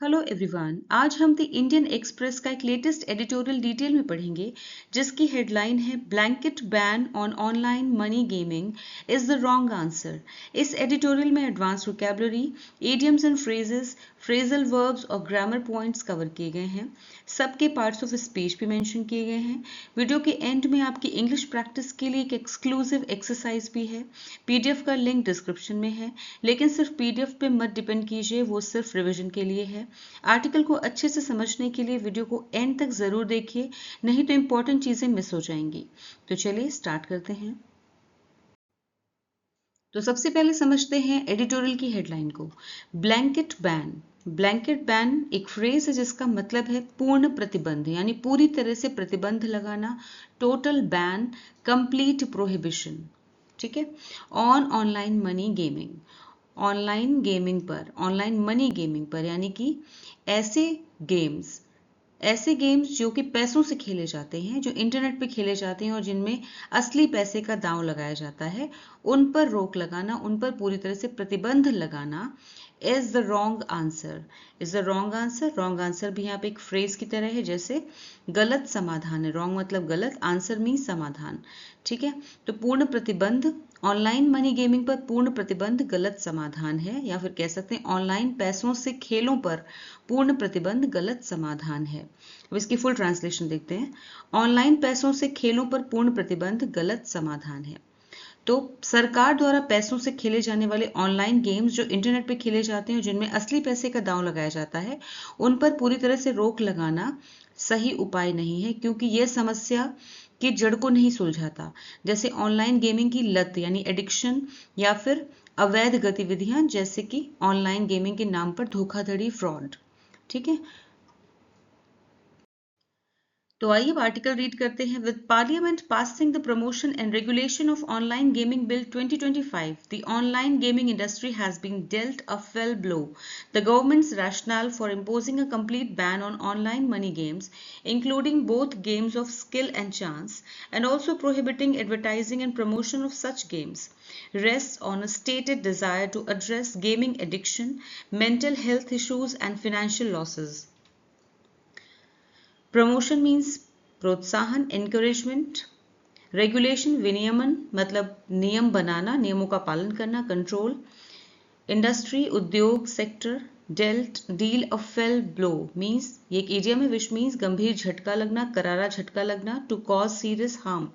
Hello everyone, आज हम the Indian express का एक लेटेस्ट एडिटोरियल डिटेल में पढ़ेंगे जिसकी हेडलाइन है blanket ban on online money gaming is the wrong answer. इस एडिटोरियल में advance vocabulary, idioms and phrases, phrasal verbs और ग्रामर पॉइंट्स कवर किए गए हैं। सबके पार्ट्स ऑफ स्पीच भी मेंशन किए गए हैं। वीडियो के एंड में आपकी इंग्लिश प्रैक्टिस के लिए एक एक्सक्लूसिव एक्सरसाइज भी है। पीडीएफ का लिंक डिस्क्रिप्शन में है, लेकिन सिर्फ पीडीएफ पे मत डिपेंड कीजिए, वो सिर्फ रिविजन के लिए है। आर्टिकल को अच्छे से समझने के लिए वीडियो को एंड तक जरूर देखिए, नहीं तो इंपॉर्टेंट चीजें मिस हो जाएंगी। तो चलिए स्टार्ट करते हैं। तो सबसे पहले समझते हैं एडिटोरियल की हेडलाइन को। Blanket ban. ब्लैंकेट बैन एक फ्रेज है जिसका मतलब है पूर्ण प्रतिबंध, यानी पूरी तरह से प्रतिबंध लगाना, टोटल बैन, कंप्लीट प्रोहिबिशन। ठीक है। On online money gaming, online gaming पर, ऑनलाइन मनी गेमिंग पर, यानी कि ऐसे गेम्स जो कि पैसों से खेले जाते हैं, जो इंटरनेट पे खेले जाते हैं और जिनमें असली पैसे का दांव लगाया जाता है, उन पर रोक लगाना, उन पर पूरी तरह से प्रतिबंध लगाना is the wrong answer. Is the wrong answer. Wrong answer भी यहाँ पे एक फ्रेज की तरह है, जैसे गलत समाधान है। रॉन्ग मतलब गलत, आंसर मीन समाधान। ठीक है। तो पूर्ण प्रतिबंध, ऑनलाइन मनी गेमिंग पर पूर्ण प्रतिबंध गलत समाधान है, या फिर कह सकते हैं ऑनलाइन पैसों से खेलों पर पूर्ण प्रतिबंध गलत समाधान है। अब इसकी फुल ट्रांसलेशन देखते हैं। ऑनलाइन पैसों से खेलों पर पूर्ण प्रतिबंध गलत समाधान है। तो सरकार द्वारा पैसों से खेले जाने वाले ऑनलाइन गेम्स जो इंटरनेट पे खेले जाते हैं, जिनमें असली पैसे का दांव लगाया जाता है, उन पर पूरी तरह से रोक लगाना सही उपाय नहीं है, क्योंकि यह समस्या की जड़ को नहीं सुलझाता। जैसे ऑनलाइन गेमिंग की लत यानी एडिक्शन, या फिर अवैध गतिविधियां जैसे कि ऑनलाइन गेमिंग के नाम पर धोखाधड़ी, फ्रॉड। ठीक है। तो आइए आर्टिकल रीड करते हैं। With parliament passing the promotion and regulation of online gaming bill 2025, the online gaming industry has been dealt a fell blow. The government's rationale for imposing a complete ban on online money games, including both games of skill and chance, and also prohibiting advertising and promotion of such games, rests on a stated desire to address gaming addiction, mental health issues, and financial losses. Promotion means प्रोत्साहन, encouragement. Regulation विनियमन मतलब नियम बनाना, नियमों का पालन करना, control. Industry उद्योग, sector. Dealt deal अ fell blow means, ये एक इडियम है विच मीन्स गंभीर झटका लगना, करारा झटका लगना, to cause serious harm.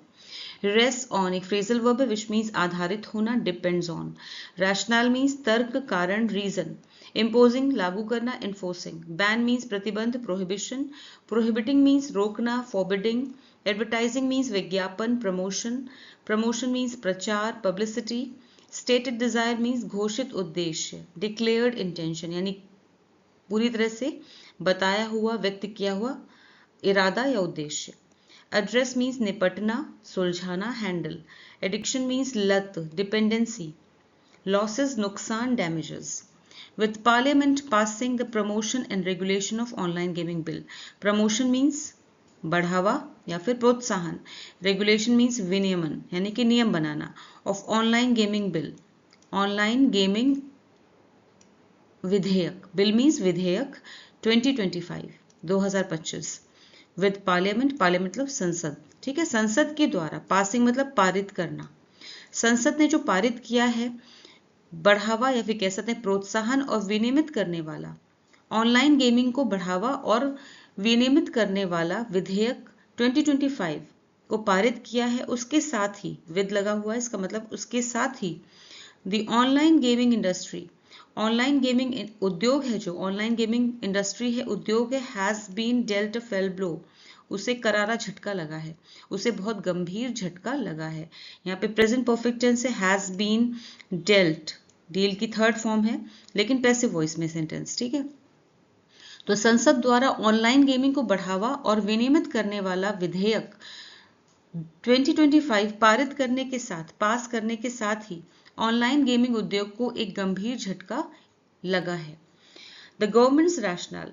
Rest on एक फ्रेजल वर्ब है विच मीन्स आधारित होना, डिपेंड्स ऑन। रैशनल मीन्स तर्क, कारण, रीजन। इम्पोजिंग लागू करना, इन्फोर्सिंग। बैन मीन्स प्रतिबंध, प्रोहिबिशन। प्रोहिबिटिंग मीन्स रोकना, फॉरबिडिंग। एडवर्टाइजिंग मीन्स विज्ञापन, प्रमोशन। प्रमोशन मीन्स प्रचार, पब्लिसिटी। स्टेटेड डिजायर मीन्स घोषित उद्देश्य, डिक्लेयर्ड इंटेंशन यानी पूरी तरह से बताया हुआ, व्यक्त किया हुआ इरादा या उद्देश्य। एड्रेस मीन्स निपटना, सुलझाना, हैंडल। एडिक्शन मीन्स लत, डिपेंडेंसी। लॉसेस नुकसान, damages. With Parliament passing the promotion and regulation of online gaming bill. Promotion means बढ़ावा या फिर प्रोत्साहन। रेगुलेशन मीन्स विनियमन यानी कि नियम बनाना। Of online gaming bill, online gaming विधेयक, बिल मीन्स विधेयक 2025। विद पार्लियामेंट, पार्लियामेंट मतलब संसद। ठीक है। संसद के द्वारा, पासिंग मतलब पारित करना। संसद ने जो पारित किया है, बढ़ावा या फिर कह सकते हैं प्रोत्साहन और विनियमित करने वाला, ऑनलाइन गेमिंग को बढ़ावा और विनियमित करने वाला विधेयक 2025 को पारित किया है। उसके साथ ही विद लगा हुआ है, इसका मतलब उसके साथ ही the online gaming industry, online gaming उद्योग है, जो ऑनलाइन गेमिंग इंडस्ट्री है, उद्योग है, has been dealt a fell blow, उसे करारा झटका लगा है, उसे बहुत गंभीर झटका लगा है। यहाँ पे प्रेजेंट परफेक्ट टेंस है, हैज बीन डेल्ट, डील की थर्ड फॉर्म है, लेकिन पैसिव वॉइस में सेंटेंस। ठीक है। तो संसद द्वारा ऑनलाइन गेमिंग को बढ़ावा और विनियमित करने वाला विधेयक 2025 पारित करने के साथ, पास करने के साथ ही ऑनलाइन गेमिंग उद्योग को एक गंभीर झटका लगा है। द गवर्नमेंट्स रैशनल,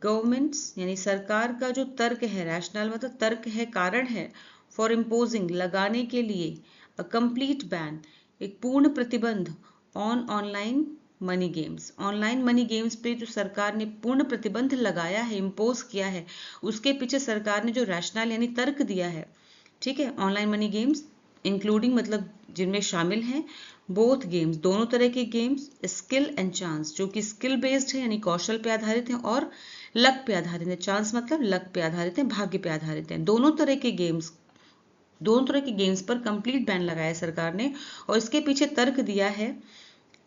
गवर्नमेंट्स यानी सरकार का जो तर्क है, रैशनल मतलब तर्क है, कारण है, फॉर इम्पोजिंग लगाने के लिए, अ कंप्लीट बैन एक पूर्ण प्रतिबंध, on online money games, online money games पे जो सरकार ने पूर्ण प्रतिबंध लगाया है, इम्पोज किया है, उसके पीछे सरकार ने जो रैशनल यानी तर्क दिया है, ठीक है। ऑनलाइन मनी गेम्स इंक्लूडिंग मतलब जिनमें शामिल हैं बोथ गेम्स, दोनों तरह के गेम्स, स्किल एंड चांस जो कि स्किल बेस्ड है यानी कौशल पे आधारित हैं, और लक पे आधारित है, चांस मतलब लक पे आधारित है, भाग्य पे आधारित है। दोनों तरह के गेम्स पर कंप्लीट बैन लगाया सरकार ने, और इसके पीछे तर्क दिया है,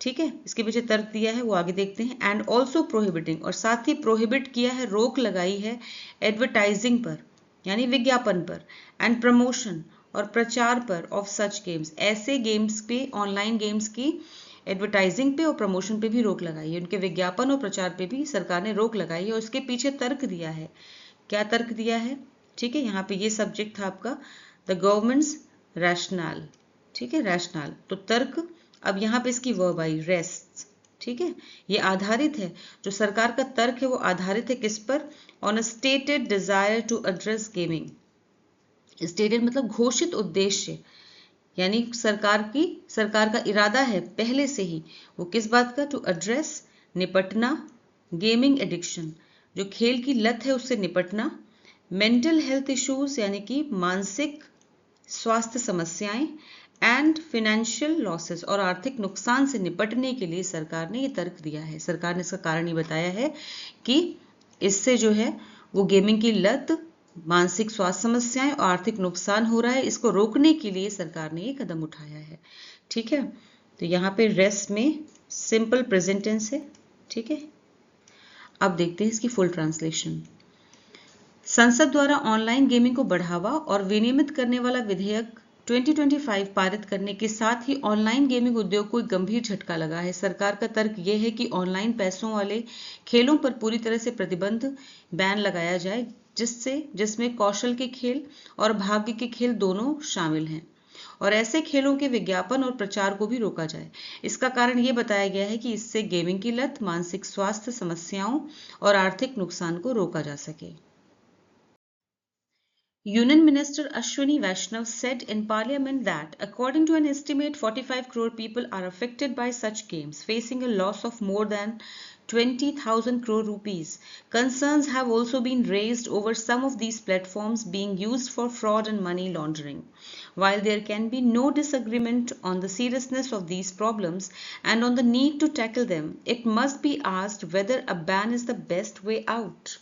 ठीक है, इसके पीछे तर्क दिया है वो आगे देखते हैं। एंड ऑल्सो प्रोहिबिटिंग, और साथ ही प्रोहिबिट किया है, रोक लगाई है एडवर्टाइजिंग पर यानी विज्ञापन पर, एंड प्रमोशन और प्रचार पर ऑफ सच गेम्स, ऐसे गेम्स पे, ऑनलाइन गेम्स की एडवर्टाइजिंग पे और प्रमोशन पे भी रोक लगाई है, उनके विज्ञापन और प्रचार पे भी सरकार ने रोक लगाई है। और इसके पीछे तर्क दिया है, क्या तर्क दिया है, ठीक है, यहाँ पे ये सब्जेक्ट था आपका द गवर्नमेंट्स रैशनल, ठीक है, रैशनल तो तर्क। अब यहाँ पे इसकी वर्ब आई रेस्ट, ठीक है, ये आधारित है, जो सरकार का तर्क है वो आधारित है किस पर, on a stated desire to address gaming, stated मतलब घोषित उद्देश्य, यानी सरकार का इरादा है पहले से ही, वो किस बात का, टू एड्रेस निपटना, गेमिंग एडिक्शन जो खेल की लत है उससे निपटना, मेंटल हेल्थ इश्यूज यानी कि मानसिक स्वास्थ्य समस्याएं, एंड फिनेंशियल लॉसेस और आर्थिक नुकसान से निपटने के लिए सरकार ने ये तर्क दिया है। सरकार ने इसका कारण ये बताया है कि इससे जो है वो गेमिंग की लत, मानसिक स्वास्थ्य समस्याएं और आर्थिक नुकसान हो रहा है, इसको रोकने के लिए सरकार ने ये कदम उठाया है, ठीक है। तो यहाँ पे रेस्ट में सिंपल प्रेजेंट टेंस है, ठीक है। अब देखते हैं इसकी फुल ट्रांसलेशन। संसद द्वारा ऑनलाइन गेमिंग को बढ़ावा और विनियमित करने वाला विधेयक 2025 पारित करने के साथ ही ऑनलाइन गेमिंग उद्योग को एक गंभीर झटका लगा है। सरकार का तर्क यह है कि ऑनलाइन पैसों वाले खेलों पर पूरी तरह से प्रतिबंध, बैन लगाया जाए, जिसमें कौशल के खेल और भाग्य के खेल दोनों शामिल हैं, और ऐसे खेलों के विज्ञापन और प्रचार को भी रोका जाए। इसका कारण ये बताया गया है कि इससे गेमिंग की लत, मानसिक स्वास्थ्य समस्याओं और आर्थिक नुकसान को रोका जा सके। Union Minister Ashwini Vaishnav said in Parliament that, according to an estimate, 45 crore people are affected by such games, facing a loss of more than 20,000 crore rupees. Concerns have also been raised over some of these platforms being used for fraud and money laundering. While there can be no disagreement on the seriousness of these problems and on the need to tackle them, it must be asked whether a ban is the best way out.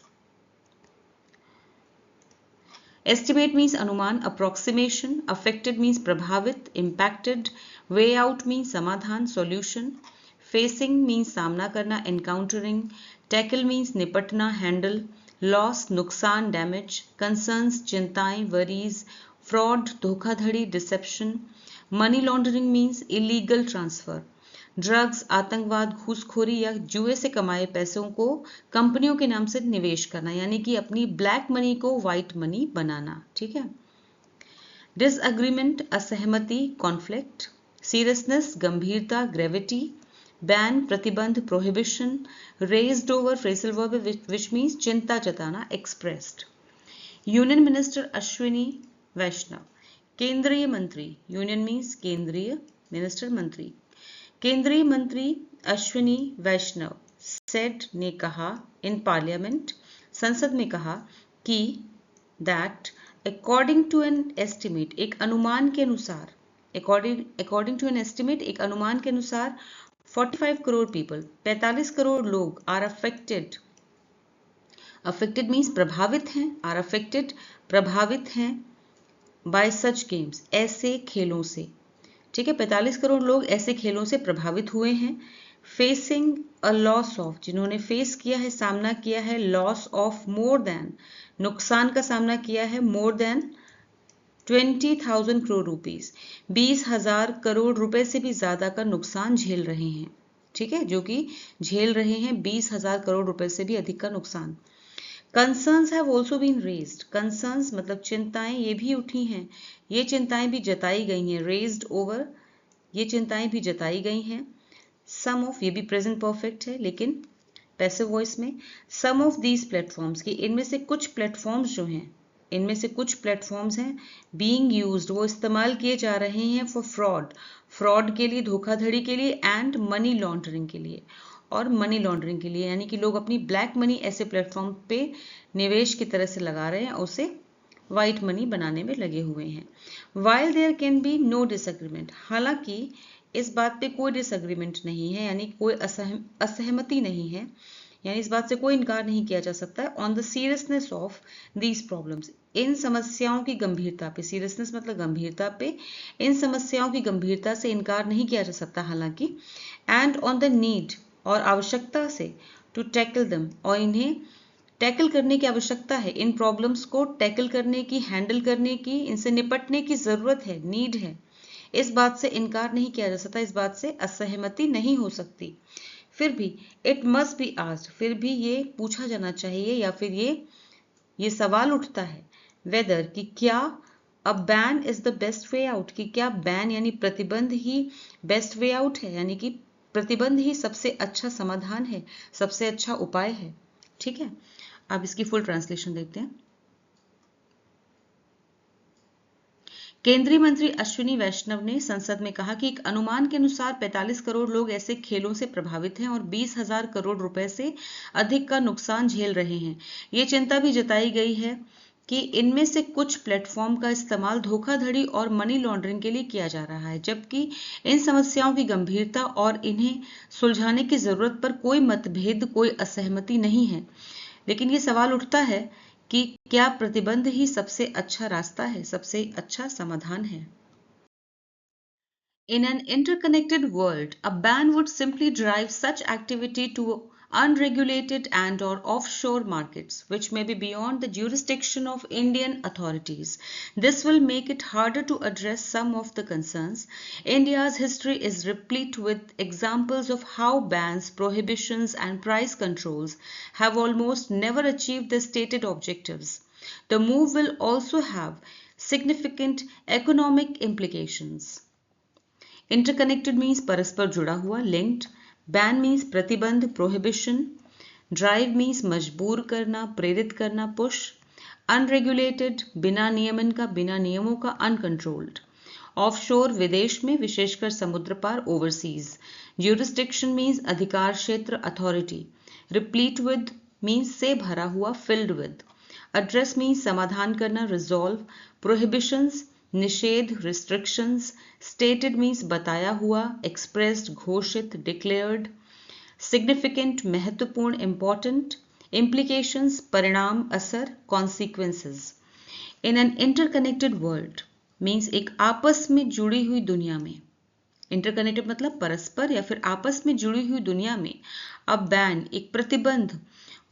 Estimate means अनुमान, approximation, affected means प्रभावित, impacted, way out means समाधान, solution, facing means सामना करना, encountering, tackle means निपटना, handle, loss नुकसान, damage, concerns चिंताएं, worries, fraud धोखाधड़ी, deception, money laundering means illegal transfer, drugs, आतंकवाद, घूसखोरी या जुए से कमाए पैसों को कंपनियों के नाम से निवेश करना, यानी कि अपनी ब्लैक मनी को व्हाइट मनी बनाना, ठीक है। डिसएग्रीमेंट असहमति, कॉन्फ्लिक्ट, सीरियसनेस गंभीरता, ग्रेविटी, बैन प्रतिबंध, prohibition, raised over phrasal verb which means चिंता जताना, एक्सप्रेस्ड। यूनियन मिनिस्टर अश्विनी वैष्णव, केंद्रीय मंत्री, यूनियन मीन्स केंद्रीय, मिनिस्टर मंत्री, केंद्रीय मंत्री अश्विनी वैष्णव सेड ने कहा, इन पार्लियामेंट संसद में कहा कि that according to an estimate एक अनुमान के अनुसार, अकॉर्डिंग टू एन एस्टिमेट एक अनुमान के अनुसार 45 करोड़ पीपल 45 करोड़ लोग आर अफेक्टेड, अफेक्टेड मीन्स प्रभावित हैं, आर अफेक्टेड प्रभावित हैं, बाय सच गेम्स ऐसे खेलों से, ठीक है। 45 करोड़ लोग ऐसे खेलों से प्रभावित हुए हैं। फेसिंग अ लॉस ऑफ, जिन्होंने फेस किया है, सामना किया है, लॉस ऑफ मोर देन, नुकसान का सामना किया है, more than 20,000 crore rupees 20,000 crore रुपए से भी ज्यादा का नुकसान झेल रहे हैं, ठीक है, जो कि झेल रहे हैं 20,000 करोड़ रुपए से भी अधिक का नुकसान। Concerns have also been raised, concerns मतलब चिंताएं, ये भी उठी हैं, ये चिंताएं भी जताई गई हैं, रेज्ड ओवर, ये चिंताएं भी जताई गई हैं। सम ऑफ, ये भी प्रेजेंट परफेक्ट है लेकिन पैसिव वॉइस में, सम ऑफ दीज प्लेटफॉर्म्स की, इनमें से कुछ प्लेटफॉर्म्स जो हैं, इनमें से कुछ प्लेटफॉर्म्स हैं बीइंग यूज्ड, वो इस्तेमाल किए जा रहे हैं फॉर फ्रॉड के लिए, धोखाधड़ी के लिए, एंड मनी लॉन्ड्रिंग के लिए, और मनी लॉन्ड्रिंग के लिए, यानी कि लोग अपनी ब्लैक मनी ऐसे प्लेटफॉर्म पे निवेश की तरह से लगा रहे हैं, उसे वाइट मनी बनाने में लगे हुए हैं। While there can be no disagreement, हालांकि इस बात पे कोई डिसएग्रीमेंट नहीं है, यानी कोई असहमति नहीं है, यानी इस बात से कोई इनकार नहीं किया जा सकता है। On the seriousness of these problems, इन समस्याओं की गंभीरता पे, सीरियसनेस मतलब गंभीरता पे, इन समस्याओं की गंभीरता से इनकार नहीं किया जा सकता हालांकि, एंड ऑन द नीड, और आवश्यकता से, टू टैकल दम, और इन्हें टैकल करने की आवश्यकता है, इन प्रॉब्लम्स को टैकल करने की, हैंडल करने की, इनसे निपटने की जरूरत है, नीड है, इस बात से इनकार नहीं किया जा सकता, इस बात से असहमति नहीं हो सकती। फिर भी इट मस्ट बी आस्क्ड, फिर भी ये पूछा जाना चाहिए, या फिर ये सवाल उठता है, वेदर, कि क्या a ban is the best way out, कि क्या बैन यानी प्रतिबंध ही बेस्ट वे आउट है, यानी कि प्रतिबंध ही सबसे अच्छा समाधान है, सबसे अच्छा उपाय है। ठीक है, अब इसकी फुल ट्रांसलेशन देखते हैं। केंद्रीय मंत्री अश्विनी वैष्णव ने संसद में कहा कि एक अनुमान के अनुसार 45 करोड़ लोग ऐसे खेलों से प्रभावित हैं और 20,000 करोड़ रुपए से अधिक का नुकसान झेल रहे हैं। ये चिंता भी जताई गई है कि इनमें से कुछ प्लेटफॉर्म का इस्तेमाल धोखाधड़ी और मनी लॉन्ड्रिंग के लिए किया जा रहा है, जबकि इन समस्याओं की गंभीरता और इन्हें सुलझाने की जरूरत पर कोई मतभेद, कोई असहमति नहीं है। लेकिन ये सवाल उठता है कि क्या प्रतिबंध ही सबसे अच्छा रास्ता है, सबसे अच्छा समाधान है। In an interconnected world, a ban would simply drive such activity to unregulated and or offshore markets, which may be beyond the jurisdiction of Indian authorities. This will make it harder to address some of the concerns. India's history is replete with examples of how bans, prohibitions and price controls have almost never achieved their stated objectives. The move will also have significant economic implications. Interconnected means परस्पर जुड़ा हुआ, linked. Ban means प्रतिबंध, prohibition. Drive means मजबूर करना, प्रेरित करना, push. Unregulated, बिना नियमन का, बिना नियमों का, अनकंट्रोल्ड। ऑफशोर, विदेश में, विशेषकर समुद्र पार, ओवरसीज। ज्यूरिस्डिक्शन मीन्स अधिकार क्षेत्र, अथॉरिटी। रिप्लीट विद मीन्स से भरा हुआ, फिल्ड विद। एड्रेस मीन्स समाधान करना, रिजॉल्व। प्रोहिबिशंस निषेध, रिस्ट्रिक्शंस। स्टेटेड मीन्स बताया हुआ, एक्सप्रेस्ड घोषित, डिक्लेयर्ड। सिग्निफिकेंट महत्वपूर्ण, इंपॉर्टेंट। इम्प्लीकेशंस परिणाम, असर, consequences. In an interconnected world means एक आपस में जुड़ी हुई दुनिया में, इंटरकनेक्टेड मतलब परस्पर या फिर आपस में जुड़ी हुई दुनिया में, अब बैन एक प्रतिबंध,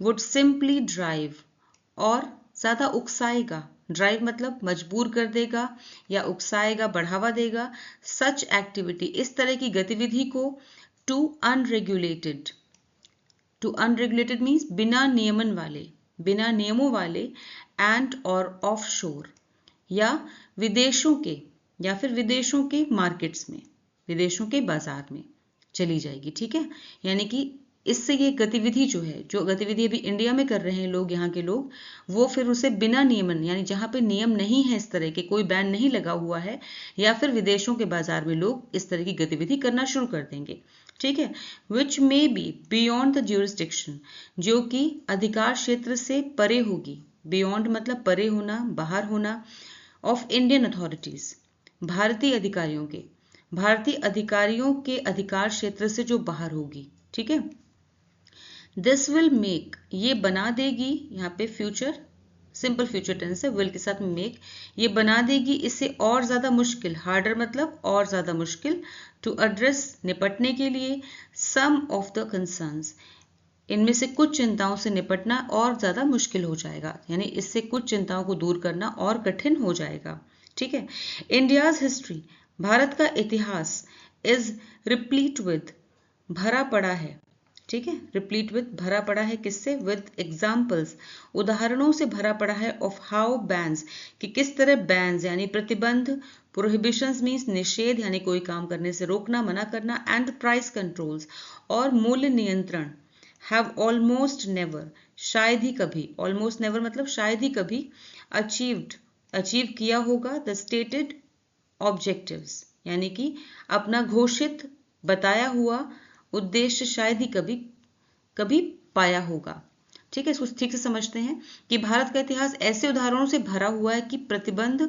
वुड सिंपली ड्राइव और ज्यादा उकसाएगा, ड्राइव मतलब मजबूर कर देगा या उकसाएगा, बढ़ावा देगा, सच एक्टिविटी इस तरह की गतिविधि को, टू अनरेगुलेटेड मीन्स बिना नियमन वाले, बिना नियमों वाले, एंड और ऑफशोर या विदेशों के, या फिर विदेशों के मार्केट्स में, विदेशों के बाजार में चली जाएगी। ठीक है, यानी कि इससे ये गतिविधि जो है, जो गतिविधि अभी इंडिया में कर रहे हैं लोग, यहाँ के लोग, वो फिर उसे बिना नियमन, यानी जहाँ पे नियम नहीं है, इस तरह के कोई बैन नहीं लगा हुआ है, या फिर विदेशों के बाजार में लोग इस तरह की गतिविधि करना शुरू कर देंगे। ठीक है, which may be beyond the jurisdiction, जो कि अधिकार क्षेत्र से परे होगी। बियॉन्ड मतलब परे होना, बाहर होना, ऑफ इंडियन अथॉरिटीज, भारतीय अधिकारियों के, भारतीय अधिकारियों के अधिकार क्षेत्र से जो बाहर होगी। ठीक है, दिस विल मेक, ये बना देगी, यहाँ पे फ्यूचर, सिंपल फ्यूचर टेंस है, विल के साथ मेक, ये बना देगी इसे और ज्यादा मुश्किल, हार्डर मतलब और ज्यादा मुश्किल, टू एड्रेस निपटने के लिए, सम ऑफ द कंसर्न्स, इनमें से कुछ चिंताओं से निपटना और ज्यादा मुश्किल हो जाएगा, यानी इससे कुछ चिंताओं को दूर करना और कठिन हो जाएगा। ठीक है, इंडियाज हिस्ट्री, भारत का इतिहास, इज रिप्लीट विद, भरा पड़ा है। ठीक है, रिप्लीट विद भरा पड़ा है, किससे, विद एग्जाम्पल्स, उदाहरणों से भरा पड़ा है, ऑफ हाउ बैन्स, कि किस तरह बैन्स यानी प्रतिबंध, प्रोहिबिशंस मीन्स निषेध यानी कोई काम करने से रोकना, मना करना, एंड प्राइस कंट्रोल्स और मूल्य नियंत्रण, हैव ऑलमोस्ट नेवर, शायद ही कभी, ऑलमोस्ट नेवर मतलब शायद ही कभी, अचीव किया होगा द स्टेटेड ऑब्जेक्टिव्स, यानी कि अपना घोषित बताया हुआ उद्देश्य शायद ही कभी कभी पाया होगा। ठीक है, इसको ठीक से समझते हैं कि भारत का इतिहास ऐसे उदाहरणों से भरा हुआ है कि प्रतिबंध,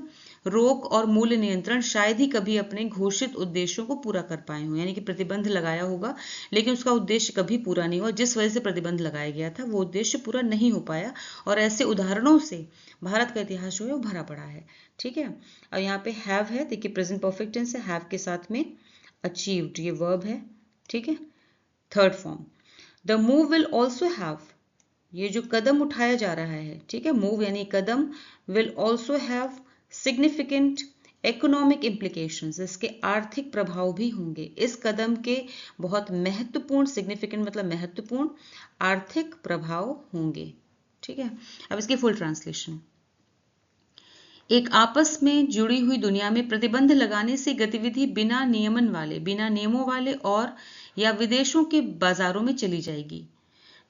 रोक और मूल्य नियंत्रण शायद ही कभी अपने घोषित उद्देश्यों को पूरा कर पाए हों, यानी कि प्रतिबंध लगाया होगा लेकिन उसका उद्देश्य कभी पूरा नहीं हुआ, जिस वजह से प्रतिबंध लगाया गया था वो उद्देश्य पूरा नहीं हो पाया, और ऐसे उदाहरणों से भारत का इतिहास जो है वो भरा पड़ा है। ठीक है, और यहाँ पे हैव है, देखिए प्रेजेंट परफेक्ट टेंस है, हैव के साथ में अचीव्ड ये वर्ब है। ठीक है, third form, the move will also have, ये जो कदम उठाया जा रहा है, ठीक है, मूव यानी कदम, will also have significant economic implications, इसके आर्थिक प्रभाव भी होंगे। इस कदम के बहुत महत्वपूर्ण, सिग्निफिकेंट मतलब महत्वपूर्ण, आर्थिक प्रभाव होंगे। ठीक है, अब इसकी फुल ट्रांसलेशन, एक आपस में जुड़ी हुई दुनिया में प्रतिबंध लगाने से गतिविधि बिना नियमों वाले और या विदेशों के बाजारों में चली जाएगी,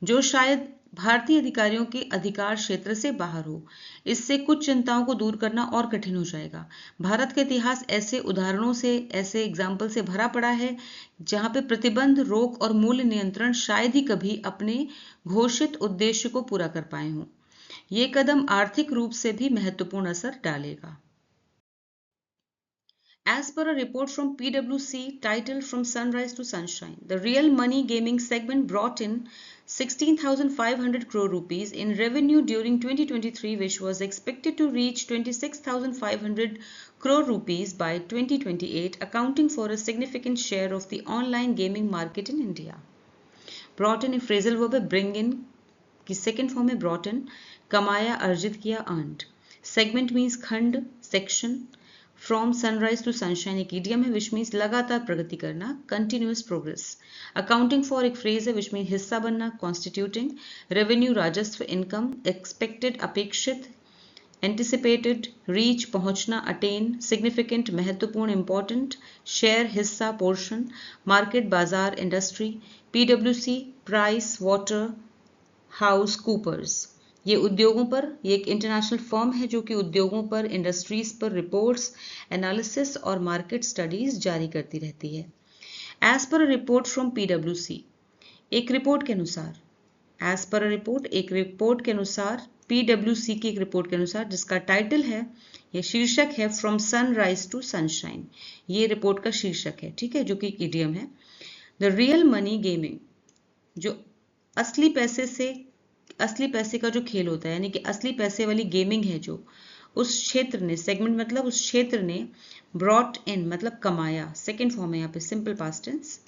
जो शायद भारतीय अधिकारियों के अधिकार क्षेत्र से बाहर हो। इससे कुछ चिंताओं को दूर करना और कठिन हो जाएगा। भारत का इतिहास ऐसे उदाहरणों से, ऐसे एग्जाम्पल से भरा पड़ा है जहां पे प्रतिबंध, रोक और मूल्य नियंत्रण शायद ही कभी अपने घोषित उद्देश्य को पूरा कर पाए हों। ये कदम आर्थिक रूप से भी महत्वपूर्ण असर डालेगा। As per a report from PwC titled From Sunrise to Sunshine, the real money gaming segment brought in 16,500 crore rupees in revenue during 2023, which was expected to reach 26,500 crore rupees by 2028, accounting for a significant share of the online gaming market in India. Brought in एक phrasal verb है, bring in की second form है brought in, कमाया, अर्जित किया, earned. Segment means खंड, section. From sunrise to sunshine एक idiom है विच मीन्स लगातार प्रगति करना, कंटिन्यूअस प्रोग्रेस। अकाउंटिंग फॉर एक फ्रेज है विच मीन्स हिस्सा बनना, कॉन्स्टिट्यूटिंग। रेवेन्यू राजस्व, इनकम। एक्सपेक्टेड अपेक्षित, एंटिसिपेटेड। रीच पहुंचना, अटेन। सिग्निफिकेंट महत्वपूर्ण, इंपॉर्टेंट। शेयर हिस्सा, पोर्शन। मार्केट बाजार, इंडस्ट्री। पीडब्ल्यूसी प्राइस वाटर हाउस कूपर्स, ये उद्योगों पर, ये एक इंटरनेशनल फर्म है जो कि उद्योगों पर, इंडस्ट्रीज पर रिपोर्ट्स, एनालिसिस और मार्केट स्टडीज जारी करती रहती है। As per a report from पीडब्ल्यूसी, एक रिपोर्ट के अनुसार, एज पर अ रिपोर्ट एक रिपोर्ट के अनुसार, पीडब्ल्यूसी की एक रिपोर्ट के अनुसार, जिसका टाइटल है, ये शीर्षक है फ्रॉम सनराइज टू सनशाइन, ये रिपोर्ट का शीर्षक है। ठीक है, जो कि एक इडियम है। द रियल मनी गेमिंग, जो असली पैसे का जो खेल होता है, यानी कि असली पैसे वाली गेमिंग है, जो उस क्षेत्र ने, सेगमेंट मतलब उस क्षेत्र ने, ब्रॉट इन मतलब कमाया, सेकेंड फॉर्म है यहाँ पे सिंपल पास्ट टेंस,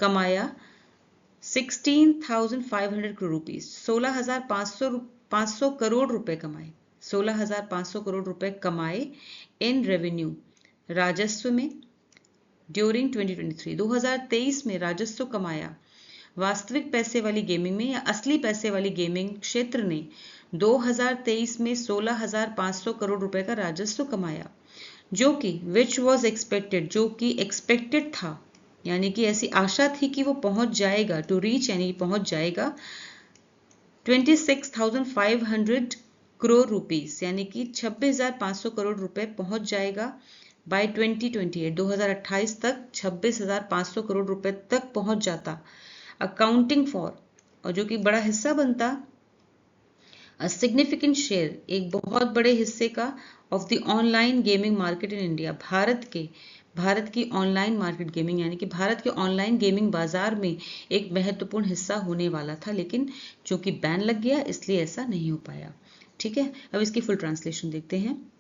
कमाया 16,500 करोड़ रुपीज, 16,500 करोड़ रुपए कमाए, 16,500 करोड़ रुपए कमाए, इन रेवेन्यू राजस्व में, ड्यूरिंग 2023 2023 में राजस्व कमाया, वास्तविक पैसे वाली गेमिंग में या असली पैसे वाली गेमिंग क्षेत्र ने 2023 में 16,500 करोड़ रुपए का राजस्व कमाया, जो कि विच वॉज एक्सपेक्टेड, जो कि एक्सपेक्टेड था, यानी कि ऐसी आशा थी कि वो पहुंच जाएगा, टू रीच यानी पहुंच जाएगा 26,500 करोड़ रुपीस, यानी कि 26,500 करोड़ रुपए पहुंच जाएगा बाय 2028 2028 तक 26,500 करोड़ रुपए तक पहुंच जाता। अकाउंटिंग फॉर, और जो कि बड़ा हिस्सा बनता, अ सिग्निफिकेंट शेयर एक बहुत बड़े हिस्से का, of the online gaming market in India, Bharat की ऑनलाइन मार्केट गेमिंग, यानी कि भारत के ऑनलाइन गेमिंग बाजार में एक महत्वपूर्ण हिस्सा होने वाला था, लेकिन चूंकि बैन लग गया इसलिए ऐसा नहीं हो पाया। ठीक है, अब इसकी फुल ट्रांसलेशन देखते हैं।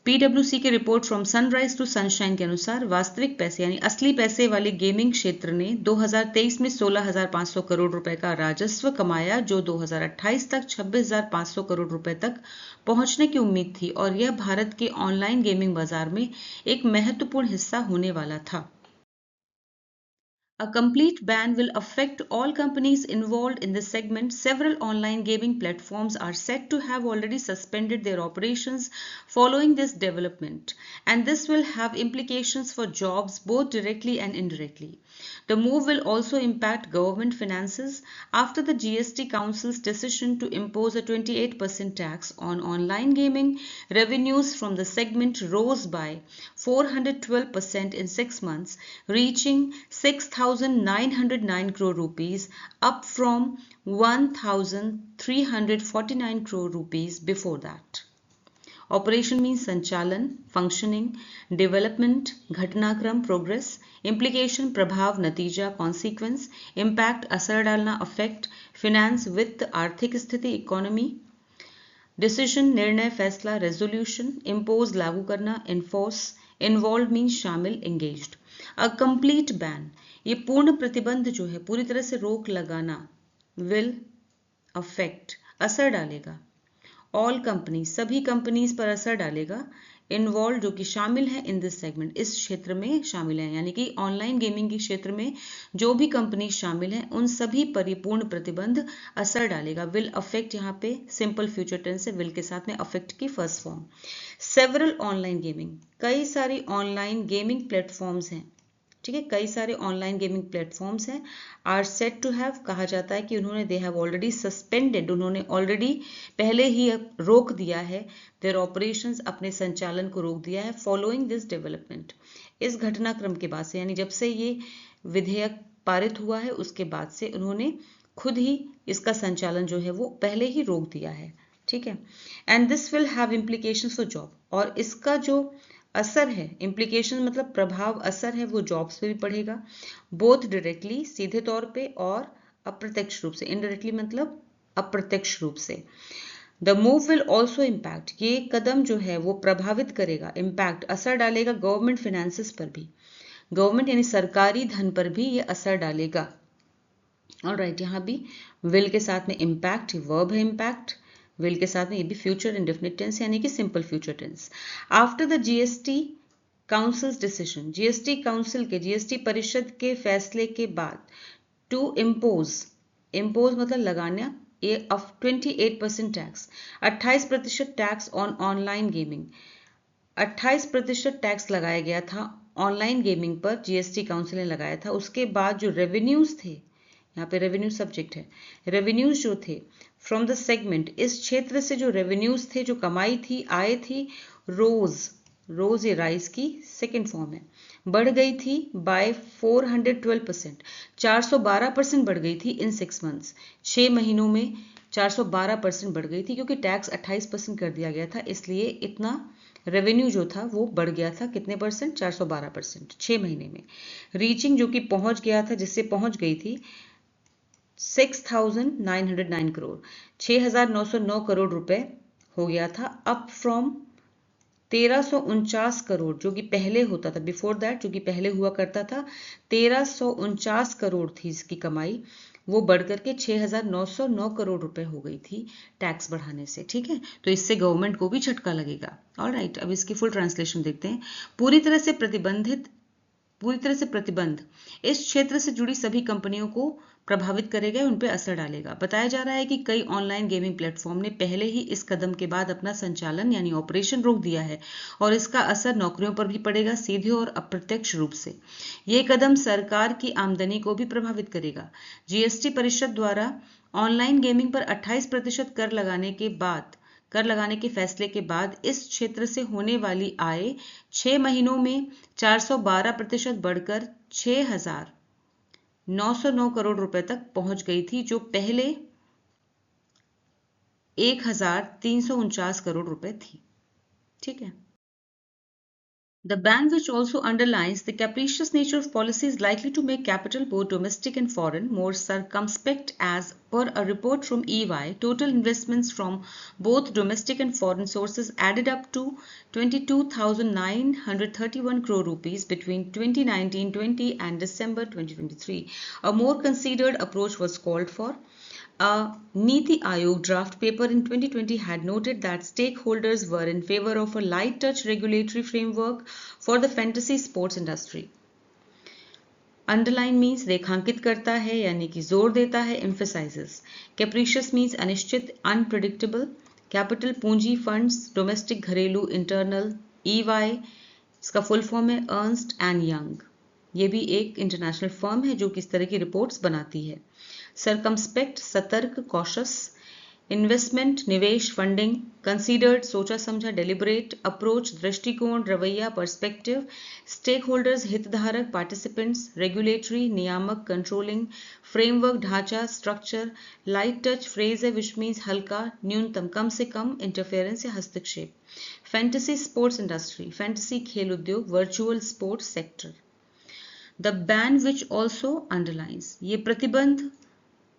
पीडब्ल्यूसी की report from sunrise to sunshine के अनुसार वास्तविक पैसे यानी असली पैसे वाले गेमिंग क्षेत्र ने 2023 में 16,500 करोड़ रुपए का राजस्व कमाया, जो 2028 तक 26,500 करोड़ रुपए तक पहुंचने की उम्मीद थी, और यह भारत के ऑनलाइन गेमिंग बाजार में एक महत्वपूर्ण हिस्सा होने वाला था। A complete ban will affect all companies involved in this segment. Several online gaming platforms are said to have already suspended their operations following this development, and this will have implications for jobs both directly and indirectly. The move will also impact government finances after the GST Council's decision to impose a 28% tax on online gaming. Revenues from the segment rose by 412% in 6 months, reaching 6,909 crore rupees, up from 1,349 crore rupees before that. Operation means संचालन, functioning, development, घटनाक्रम, progress, implication, प्रभाव, नतीजा, consequence, impact, असर डालना, affect, finance, वित्त, आर्थिक स्थिति, economy, decision, निर्णय, फैसला, resolution, impose, लागू करना, enforce, involved means शामिल, engaged. A complete ban, ये पूर्ण प्रतिबंध जो है, पूरी तरह से रोक लगाना, will affect, असर डालेगा, ऑल कंपनी, सभी कंपनीज पर असर डालेगा, इन्वॉल्व जो कि शामिल है इन दिस सेगमेंट, इस क्षेत्र में शामिल है, यानी कि ऑनलाइन गेमिंग के क्षेत्र में जो भी कंपनी शामिल है उन सभी पर ये पूर्ण प्रतिबंध असर डालेगा. विल अफेक्ट, यहाँ पे सिंपल फ्यूचर टेंस है, विल के साथ में अफेक्ट की first form. Several online gaming, कई सारी ऑनलाइन गेमिंग प्लेटफॉर्म्स हैं, ठीक है, कई सारे ऑनलाइन गेमिंग प्लेटफॉर्म्स हैं. आर सेट टू हैव, कहा जाता है कि उन्होंने, दे हैव ऑलरेडी सस्पेंडेड, उन्होंने ऑलरेडी पहले ही रोक दिया है, देयर ऑपरेशंस, अपने संचालन को रोक दिया है, फॉलोइंग दिस डेवलपमेंट, इस घटनाक्रम के बाद से, यानी जब से ये विधेयक पारित हुआ है उसके बाद से उन्होंने खुद ही इसका संचालन जो है वो पहले ही रोक दिया है, ठीक है. And this will have implications for job, और इसका जो असर है, इम्प्लीकेशन मतलब प्रभाव, असर है, वो जॉब्स पे भी पड़ेगा, बोथ डायरेक्टली, सीधे तौर पे, और अप्रत्यक्ष रूप से, इनडायरेक्टली मतलब अप्रत्यक्ष रूप से. The move will also impact, ये कदम जो है वो प्रभावित करेगा, इम्पैक्ट, असर डालेगा गवर्नमेंट फिनेंसेस पर भी, गवर्नमेंट यानी सरकारी धन पर भी ये असर डालेगा. ऑलराइट, यहाँ भी विल के साथ में इम्पैक्ट, वर्ब है इम्पैक्ट, विल के साथ में ये भी फ्यूचर इंडेफिनिट टेंस यानी कि simple future tense. After the GST council's decision, GST council के, जीएसटी परिषद के फैसले के बाद, टू इम्पोज, इम्पोज मतलब लगाना, ये 28% tax, 28% tax on online gaming, 28% tax लगाया गया था ऑनलाइन गेमिंग पर, जीएसटी काउंसिल ने लगाया था. उसके बाद जो रेवेन्यूज थे, यहाँ पे रेवेन्यू सब्जेक्ट है, रेवेन्यूज जो थे फ्रॉम द सेगमेंट, इस क्षेत्र से जो रेवेन्यूज थे, जो कमाई थी, आय थी, रोज, रोज ये राइज की सेकेंड फॉर्म है, बढ़ गई थी बाय 412%, 412% बढ़ गई थी इन 6 मंथ्स, 6 महीनों में 412% बढ़ गई थी, क्योंकि टैक्स 28% कर दिया गया था, इसलिए इतना रेवेन्यू जो था वो बढ़ गया था, कितने परसेंट, 412%, 6 महीने में. रीचिंग जो कि पहुंच गया था, जिससे पहुंच गई थी 6,909 करोड़, 6,909 करोड़ रुपए हो गया था, अप फ्रॉम 1,349 करोड़ जो कि पहले होता था, बिफोर दैट जो कि पहले हुआ करता था, 1,349 करोड़ थी इसकी कमाई, वो बढ़ करके 6,909 करोड़ रुपए हो गई थी टैक्स बढ़ाने से, ठीक है. तो इससे गवर्नमेंट को भी झटका लगेगा. ऑलराइट, अब इसकी फुल ट्रांसलेशन देखते हैं. पूरी तरह से प्रतिबंध इस क्षेत्र से जुड़ी सभी कंपनियों को प्रभावित करेगा, उन पर असर डालेगा. बताया जा रहा है कि कई ऑनलाइन गेमिंग प्लेटफॉर्म ने पहले ही इस कदम के बाद अपना संचालन यानी ऑपरेशन रोक दिया है, और इसका असर नौकरियों पर भी पड़ेगा, सीधे और अप्रत्यक्ष रूप से. ये कदम सरकार की आमदनी को भी प्रभावित करेगा. जीएसटी परिषद द्वारा ऑनलाइन गेमिंग पर 28% कर लगाने के फैसले के बाद इस क्षेत्र से होने वाली आय 6 महीनों में 412% बढ़कर 6,909 करोड़ रुपए तक पहुंच गई थी, जो पहले 1,349 करोड़ रुपए थी, ठीक है. The ban, which also underlines the capricious nature of policy, is likely to make capital, both domestic and foreign, more circumspect. As per a report from EY, total investments from both domestic and foreign sources added up to 22,931 crore rupees between 2019-20 and December 2023. A more considered approach was called for. A Niti Aayog draft paper in 2020 had noted that stakeholders were in favor of a light touch regulatory framework for the fantasy sports industry. Underline means रेखांकित करता है यानी कि जोर देता है, emphasises. कैप्रिशियस means अनिश्चित, unpredictable. Capital पूंजी, फंड्स, डोमेस्टिक घरेलू, इंटरनल। EY इसका फुल फॉर्म है अर्न्स्ट एंड यंग। ये भी एक इंटरनेशनल फर्म है जो कि इस तरह की रिपोर्ट्स बनाती है। सरकमस्पेक्ट सतर्क, कॉशस। इन्वेस्टमेंट निवेश, फंडिंग। कंसीडर्ड सोचा समझा, डेलिबरेट। अप्रोच दृष्टिकोण, रवैया, पर्सपेक्टिव। स्टेक होल्डर्स हितधारक, पार्टिसिपेंट्स। रेगुलेटरी नियामक, कंट्रोलिंग। फ्रेमवर्क ढांचा, स्ट्रक्चर। लाइट टच फ्रेज है विच मीन्स हल्का, न्यूनतम, कम से कम, इंटरफेरेंस या हस्तक्षेप। फैंटेसी स्पोर्ट्स इंडस्ट्री, फैंटेसी खेल उद्योग, virtual sports sector. The ban which also underlines, ये प्रतिबंध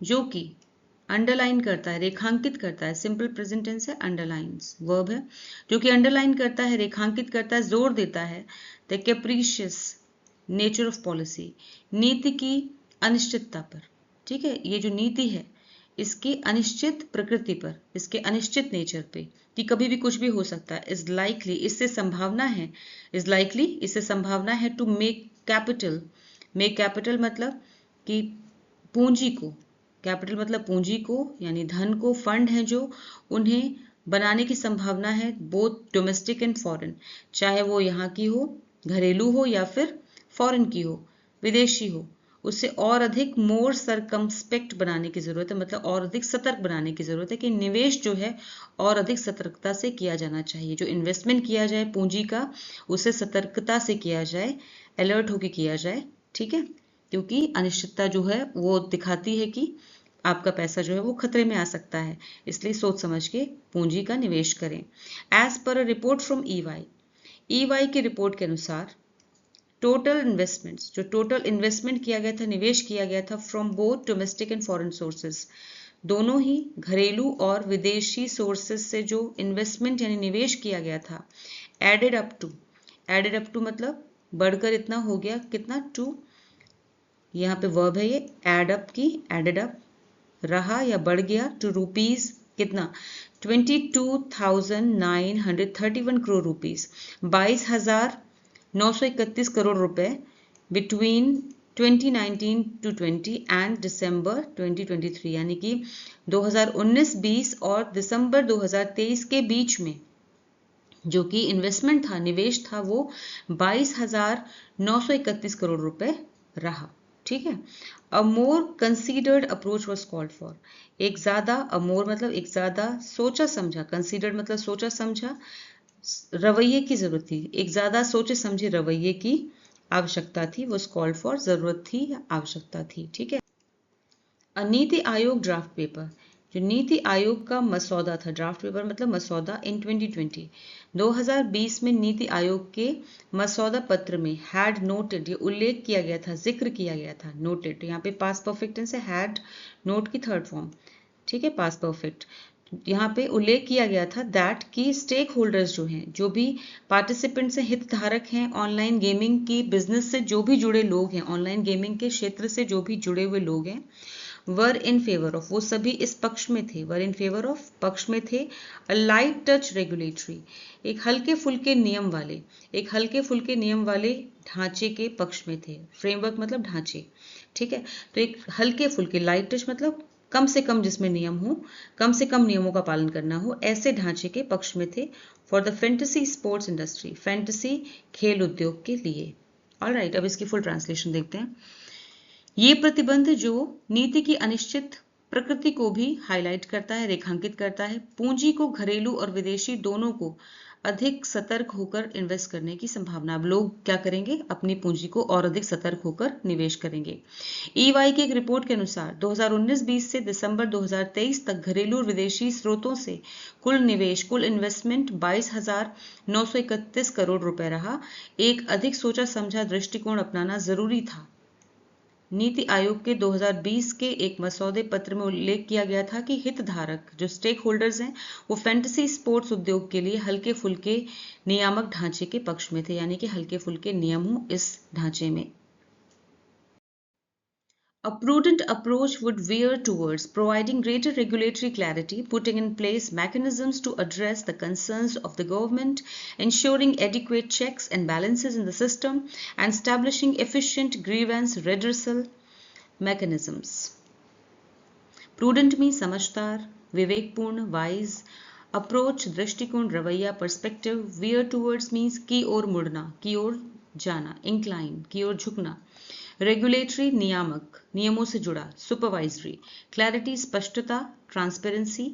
जो कि अंडरलाइन करता है, रेखांकित करता है। सिंपल प्रेजेंट टेंस है, अंडरलाइंस वर्ब है, जो कि अंडरलाइन करता है, रेखांकित करता है, जोर देता है। द कैप्रिशियस नेचर ऑफ पॉलिसी, नीति की अनिश्चितता पर। ठीक है, ये जो नीति है इसकी अनिश्चित प्रकृति पर, इसके अनिश्चित नेचर पे कि कभी भी कुछ भी हो सकता है। इज लाइकली, इससे संभावना है, इज लाइकली इससे संभावना है। To make capital, make capital मतलब कि पूंजी को, कैपिटल मतलब पूंजी को यानी धन को, फंड है जो, उन्हें बनाने की संभावना है, बोथ डोमेस्टिक एंड फॉरेन, चाहे वो यहाँ की हो, घरेलू हो, या फिर फॉरेन की हो, विदेशी हो, उससे और अधिक मोर सरकमस्पेक्ट बनाने की जरूरत है, मतलब और अधिक सतर्क बनाने की जरूरत है कि निवेश जो है और अधिक सतर्कता से किया जाना चाहिए। जो इन्वेस्टमेंट किया जाए पूंजी का, उसे सतर्कता से किया जाए, अलर्ट होकर किया जाए। ठीक है, क्योंकि अनिश्चितता जो है वो दिखाती है कि आपका पैसा जो है वो खतरे में आ सकता है, इसलिए सोच समझ के पूंजी का निवेश करें। As per a report from EY की रिपोर्ट के अनुसार टोटल इन्वेस्टमेंट्स, जो टोटल इन्वेस्टमेंट किया गया था, निवेश किया गया था, from both domestic and foreign sources, दोनों ही घरेलू और विदेशी सोर्सेज से जो इन्वेस्टमेंट यानी निवेश किया गया था, एडेड अप टू मतलब बढ़कर इतना हो गया, कितना, टू, यहाँ पे वर्ब है ये, एड अप की, एडेड अप, रहा या बढ़ गया, टू रुपीज कितना, 22,931 करोड़ रुपीज, 22,931 करोड़ रुपए, बिटवीन 2019 टू 20 एंड दिसंबर 2023, यानी कि 2019-20 और दिसंबर 2023 के बीच में जो कि इन्वेस्टमेंट था, निवेश था, वो 22,931 करोड़ रुपए रहा। ठीक है, a more considered approach was called for, एक ज्यादा, अ मोर मतलब एक ज्यादा, सोचा समझा, कंसीडर्ड मतलब सोचा समझा, रवैये की जरूरत थी, एक ज्यादा सोचे समझे रवैये की आवश्यकता थी, वॉज कॉल्ड फॉर, जरूरत थी या आवश्यकता थी। ठीक है, नीति आयोग ड्राफ्ट पेपर, जो नीति आयोग का मसौदा था, ड्राफ्ट पेपर मतलब मसौदा, इन 2020 में नीति आयोग के मसौदा पत्र में हैड नोटेड, ये उल्लेख किया गया था, जिक्र किया गया था, नोटेड यहाँ पे पास्ट परफेक्ट टेंस है, हैड नोट की थर्ड फॉर्म। ठीक है, पास्ट परफेक्ट, यहाँ पे उल्लेख किया गया था दैट की स्टेक होल्डर्स जो हैं, जो भी पार्टिसिपेंट्स हैं, हितधारक हैं, ऑनलाइन गेमिंग की बिजनेस से जो भी जुड़े लोग हैं, ऑनलाइन गेमिंग के क्षेत्र से जो भी जुड़े हुए लोग हैं, वर इन फेवर ऑफ, वो सभी इस पक्ष में थे, वर इन फेवर ऑफ पक्ष में थे, अ लाइट टच रेगुलेटरी, एक हल्के फुल्के नियम वाले, एक हल्के फुल्के नियम वाले ढांचे के पक्ष में थे, फ्रेमवर्क मतलब ढांचे। ठीक है, तो एक हल्के फुल्के, लाइट टच मतलब कम से कम जिसमें नियम हो, कम से कम नियमों का पालन करना हो, ऐसे ढांचे के पक्ष में थे, for the fantasy sports industry, fantasy खेल उद्योग के लिए। ऑलराइट, अब इसकी फुल ट्रांसलेशन देखते हैं। ये प्रतिबंध जो नीति की अनिश्चित प्रकृति को भी हाईलाइट करता है, रेखांकित करता है, पूंजी को घरेलू और विदेशी दोनों को अधिक सतर्क होकर इन्वेस्ट करने की संभावना। अब लोग क्या करेंगे, अपनी पूंजी को और अधिक सतर्क होकर निवेश करेंगे। EY की एक रिपोर्ट के अनुसार 2019-20 से दिसंबर 2023 तक घरेलू और विदेशी स्रोतों से कुल निवेश, कुल इन्वेस्टमेंट 22,931 करोड़ रुपए रहा। एक अधिक सोचा समझा दृष्टिकोण अपनाना जरूरी था। नीति आयोग के 2020 के एक मसौदे पत्र में उल्लेख किया गया था कि हितधारक, जो स्टेक होल्डर्स हैं, वो फैंटेसी स्पोर्ट्स उद्योग के लिए हल्के फुल्के नियामक ढांचे के पक्ष में थे, यानी कि हल्के फुल्के नियम हो इस ढांचे में। A prudent approach would veer towards providing greater regulatory clarity, putting in place mechanisms to address the concerns of the government, ensuring adequate checks and balances in the system, and establishing efficient grievance redressal mechanisms. Prudent means समझदार, विवेकपूर्ण, wise, approach दृष्टिकोण, रवैया, perspective, veer towards means की ओर मुड़ना, की ओर जाना, incline की ओर झुकना, रेगुलेटरी नियामक, नियमों से जुड़ा, सुपरवाइजरी, क्लैरिटी स्पष्टता, ट्रांसपेरेंसी,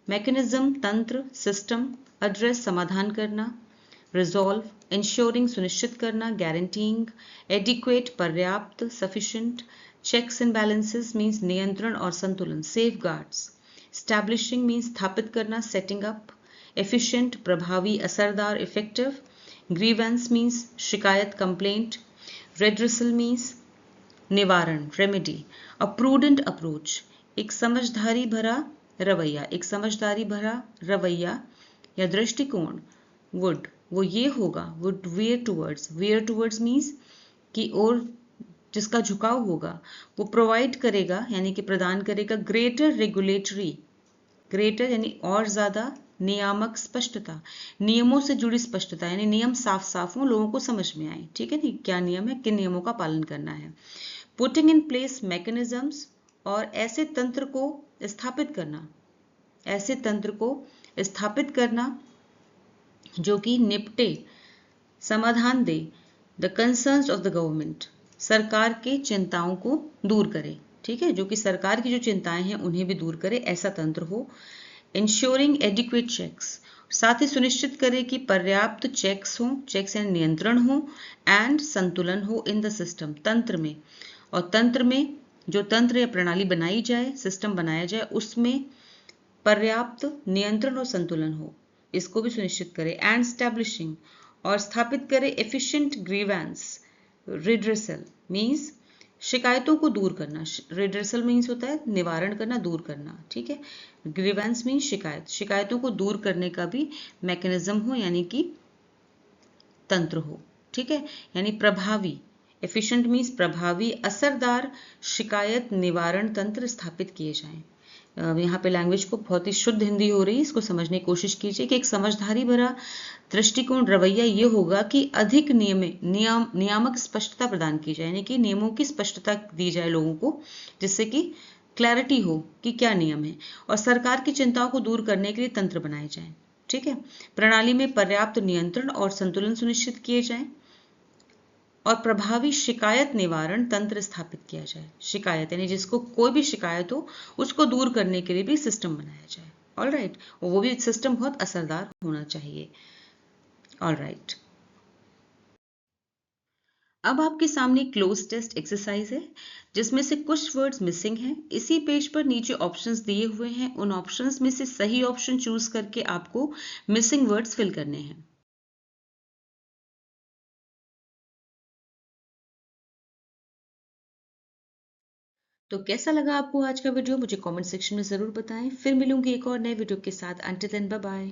मैकेनिज्म तंत्र, सिस्टम, एड्रेस समाधान करना, रिजॉल्व इंश्योरिंग सुनिश्चित करना, गारंटीइंग, एडिक्वेट पर्याप्त sufficient, checks and balances means नियंत्रण और संतुलन, सेफ गार्ड्स, स्टैब्लिशिंग मींस स्थापित करना, सेटिंग अप, एफिशिएंट प्रभावी असरदार इफेक्टिव, ग्रीवेंस मींस शिकायत कंप्लेंट, redressal means निवारण रेमेडी, अ प्रूडेंट अप्रोच एक समझदारी भरा रवैया, एक समझदारी भरा रवैया या दृष्टिकोण वुड वो ये होगा, वुड वेयर टूवर्ड्स मीन्स की ओर जिसका झुकाव होगा, वो प्रोवाइड करेगा यानी कि प्रदान करेगा ग्रेटर रेगुलेटरी, ग्रेटर यानी और ज्यादा, नियामक स्पष्टता, नियमों से जुड़ी स्पष्टता यानी नियम साफ साफ हो, लोगों को समझ में आए, ठीक है नहीं, क्या नियम है, किन नियमों का पालन करना है। पुटिंग इन प्लेस मैकेनिज्म्स और ऐसे तंत्र को स्थापित करना, ऐसे तंत्र को स्थापित करना जो कि निपटे, समाधान दे, the concerns of the government, सरकार के चिंताओं को दूर करे, ठीक है, जो कि सरकार की जो चिंताएं हैं उन्हें भी दूर करे, ऐसा तंत्र हो। इंश्योरिंग एडिक्वेट चेक्स, साथ ही सुनिश्चित करे कि पर्याप्त चेक्स हों, चेक्स यानी नियंत्रण हो, एंड संतुलन हो इन द सिस्टम, तंत्र में, और तंत्र में जो तंत्र या प्रणाली बनाई जाए, सिस्टम बनाया जाए, उसमें पर्याप्त नियंत्रण और संतुलन हो, इसको भी सुनिश्चित करे। एंड स्टैब्लिशिंग और स्थापित करे एफिशिएंट ग्रीवेंस रिड्रेसल मींस शिकायतों को दूर करना, रिड्रेसल मीन्स होता है निवारण करना, दूर करना, ठीक है, ग्रीवेंस मीन्स शिकायत, शिकायतों को दूर करने का भी मैकेनिज्म हो यानी कि तंत्र हो, ठीक है, यानी प्रभावी, एफिशिएंट मीन्स प्रभावी, असरदार शिकायत निवारण तंत्र स्थापित किए जाएं। यहाँ पे लैंग्वेज को बहुत ही शुद्ध हिंदी हो रही है, इसको समझने की कोशिश कीजिए कि एक समझदारी भरा दृष्टिकोण रवैया ये होगा कि अधिक नियामक स्पष्टता प्रदान की जाए, यानी कि नियमों की स्पष्टता दी जाए लोगों को, जिससे कि क्लैरिटी हो कि क्या नियम है, और सरकार की चिंताओं को दूर करने के लिए तंत्र बनाए जाएं, ठीक है, प्रणाली में पर्याप्त नियंत्रण और संतुलन सुनिश्चित किए जाएं, और प्रभावी शिकायत निवारण तंत्र स्थापित किया जाए, शिकायत यानी जिसको कोई भी शिकायत हो उसको दूर करने के लिए भी सिस्टम बनाया जाए, ऑल राइट, वो भी सिस्टम बहुत असरदार होना चाहिए, ऑल राइट। अब आपके सामने क्लोज टेस्ट एक्सरसाइज है जिसमें से कुछ वर्ड्स मिसिंग हैं, इसी पेज पर नीचे ऑप्शंस दिए हुए हैं, उन ऑप्शंस में से सही ऑप्शन चूज करके आपको मिसिंग वर्ड्स फिल करने हैं। तो कैसा लगा आपको आज का वीडियो, मुझे कमेंट सेक्शन में जरूर बताएं। फिर मिलूंगी एक और नए वीडियो के साथ, अंटिल देन बाय बाय।